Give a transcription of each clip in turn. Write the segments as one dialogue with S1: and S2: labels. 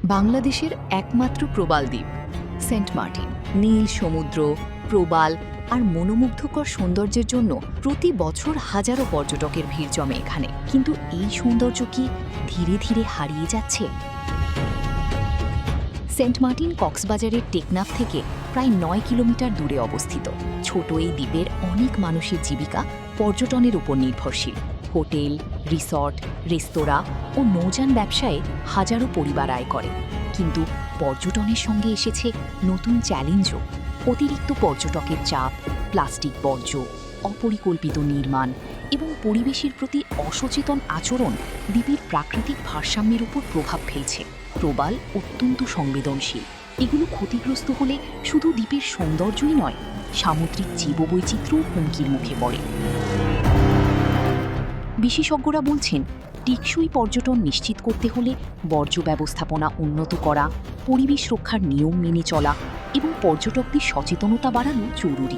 S1: বাংলাদেশের একমাত্র প্রবাল দ্বীপ সেন্ট মার্টিন। নীল সমুদ্র, প্রবাল আর মনোমুগ্ধকর সৌন্দর্যের জন্য প্রতি বছর হাজারো পর্যটকের ভিড় জমে এখানে। কিন্তু এই সৌন্দর্য কি ধীরে ধীরে হারিয়ে যাচ্ছে? সেন্ট মার্টিন কক্সবাজারের টেকনাফ থেকে প্রায় ৯ কিলোমিটার দূরে অবস্থিত। ছোট এই দ্বীপের অনেক মানুষের জীবিকা পর্যটনের উপর নির্ভরশীল। হোটেল, রিসর্ট, রেস্তোরাঁ ও নৌযান ব্যবসায়ে হাজারো পরিবার আয় করে। কিন্তু পর্যটনের সঙ্গে এসেছে নতুন চ্যালেঞ্জও। অতিরিক্ত পর্যটকের চাপ, প্লাস্টিক বর্জ্য, অপরিকল্পিত নির্মাণ এবং পরিবেশের প্রতি অসচেতন আচরণ দ্বীপের প্রাকৃতিক ভারসাম্যের উপর প্রভাব ফেলছে। প্রবাল অত্যন্ত সংবেদনশীল। এগুলো ক্ষতিগ্রস্ত হলে শুধু দ্বীপের সৌন্দর্যই নয়, সামুদ্রিক জীববৈচিত্র্যও হুমকির মুখে পড়ে। বিশেষজ্ঞরা বলছেন, টেকসই পর্যটন নিশ্চিত করতে হলে বর্জ্য ব্যবস্থাপনা উন্নত করা, পরিবেশ রক্ষার নিয়ম মেনে চলা এবং পর্যটকদের সচেতনতা বাড়ানো জরুরি।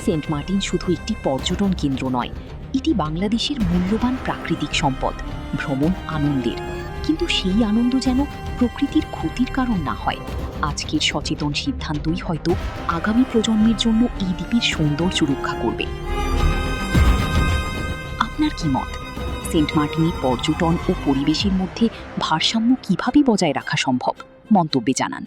S1: সেন্ট মার্টিন শুধু একটি পর্যটন কেন্দ্র নয়, এটি বাংলাদেশের মূল্যবান প্রাকৃতিক সম্পদ, ভ্রমণ আনন্দের। কিন্তু সেই আনন্দ যেন প্রকৃতির ক্ষতির কারণ না হয়। আজকের সচেতন সিদ্ধান্তই হয়তো আগামী প্রজন্মের জন্য এই দ্বীপের সৌন্দর্য রক্ষা করবে। আপনার কি মত? সেন্ট মার্টিনে পর্যটন ও পরিবেশের মধ্যে ভারসাম্য কিভাবে বজায় রাখা সম্ভব? মন্তব্যে জানান।